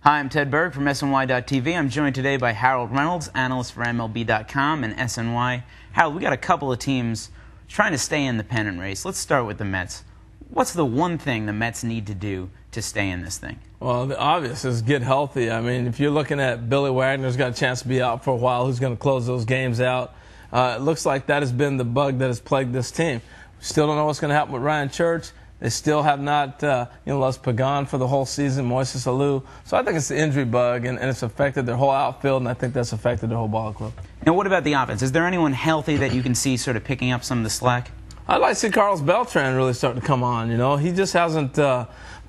Hi, I'm Ted Berg from SNY.TV. I'm joined today by Harold Reynolds, analyst for MLB.com and SNY. Harold, we got a couple of teams trying to stay in the pennant race. Let's start with the Mets. What's the one thing the Mets need to do to stay in this thing? Well, the obvious is get healthy. I mean, if you're looking at Billy Wagner's got a chance to be out for a while, who's going to close those games out? It looks like that has been the bug that has plagued this team. Still don't know what's going to happen with Ryan Church. They still have not, lost Pagan for the whole season, Moises Alou. So I think it's the injury bug, and it's affected their whole outfield, and I think that's affected their whole ball club. Now, what about the offense? Is there anyone healthy that you can see sort of picking up some of the slack? I'd like to see Carlos Beltran really start to come on. He just hasn't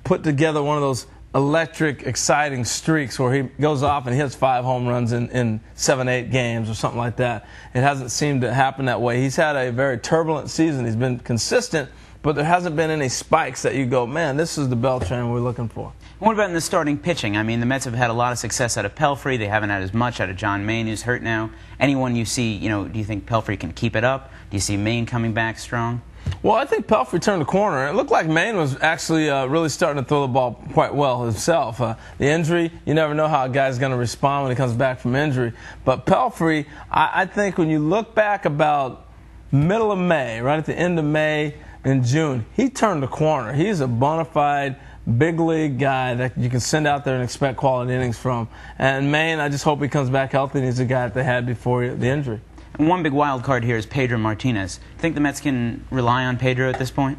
put together one of those electric, exciting streaks where he goes off and hits 5 home runs in 7, 8 games or something like that. It hasn't seemed to happen that way. He's had a very turbulent season. He's been consistent, but there hasn't been any spikes that you go, man, this is the Beltran we're looking for. What about in the starting pitching? I mean, the Mets have had a lot of success out of Pelfrey. They haven't had as much out of John Maine, who's hurt now. Anyone you see, do you think Pelfrey can keep it up? Do you see Maine coming back strong? Well, I think Pelfrey turned the corner. It looked like Maine was actually really starting to throw the ball quite well himself. The injury, you never know how a guy's going to respond when he comes back from injury. But Pelfrey, I think when you look back about middle of May, right at the end of May and June, he turned the corner. He's a bona fide big league guy that you can send out there and expect quality innings from. And Maine, I just hope he comes back healthy and he's the guy that they had before the injury. And one big wild card here is Pedro Martinez. Think the Mets can rely on Pedro at this point?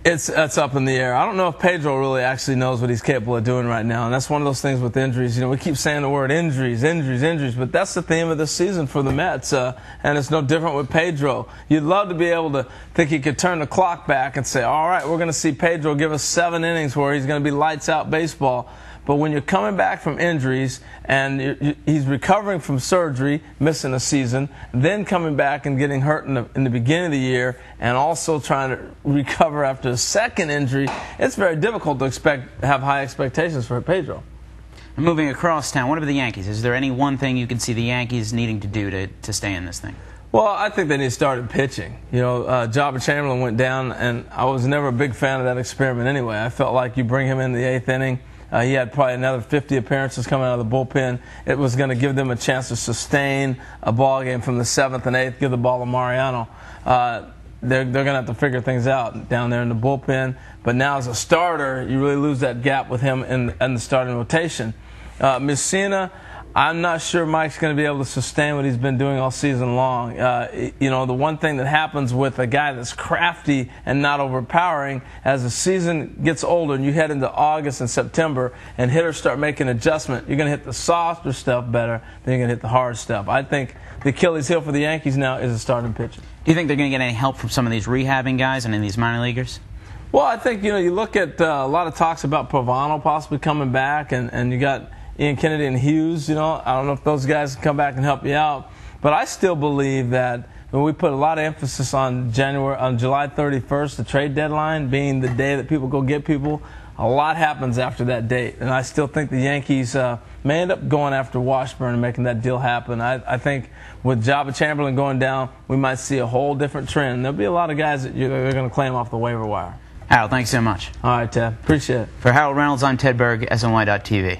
It's up in the air. I don't know if Pedro really actually knows what he's capable of doing right now, and that's one of those things with injuries. We keep saying the word injuries, injuries, injuries, but that's the theme of this season for the Mets, and it's no different with Pedro. You'd love to be able to think he could turn the clock back and say, all right, we're going to see Pedro give us 7 innings where he's going to be lights out baseball. But when you're coming back from injuries and he's recovering from surgery, missing a season, then coming back and getting hurt in the beginning of the year and also trying to recover after a second injury, it's very difficult to have high expectations for Pedro. And moving across town, what about the Yankees? Is there any one thing you can see the Yankees needing to do to stay in this thing? Well, I think they need to start pitching. Jobber Chamberlain went down, and I was never a big fan of that experiment anyway. I felt like you bring him in the 8th inning. He had probably another 50 appearances coming out of the bullpen. It was going to give them a chance to sustain a ball game from the 7th and 8th, give the ball to Mariano. They're going to have to figure things out down there in the bullpen. But now as a starter, you really lose that gap with him in the starting rotation. Messina, I'm not sure Mike's going to be able to sustain what he's been doing all season long. The one thing that happens with a guy that's crafty and not overpowering, as the season gets older and you head into August and September and hitters start making adjustment, you're going to hit the softer stuff better than you're going to hit the hard stuff. I think the Achilles heel for the Yankees now is a starting pitcher. Do you think they're going to get any help from some of these rehabbing guys and in these minor leaguers? Well, I think, you look at a lot of talks about Pavano possibly coming back, and you got Ian Kennedy and Hughes. I don't know if those guys can come back and help you out. But I still believe that when we put a lot of emphasis on July 31st, the trade deadline being the day that people go get people, a lot happens after that date. And I still think the Yankees may end up going after Washburn and making that deal happen. I think with Jobber Chamberlain going down, we might see a whole different trend. There'll be a lot of guys that they're going to claim off the waiver wire. Harold, thanks so much. All right, Ted. Appreciate it. For Harold Reynolds, I'm Ted Berg, SNY.TV.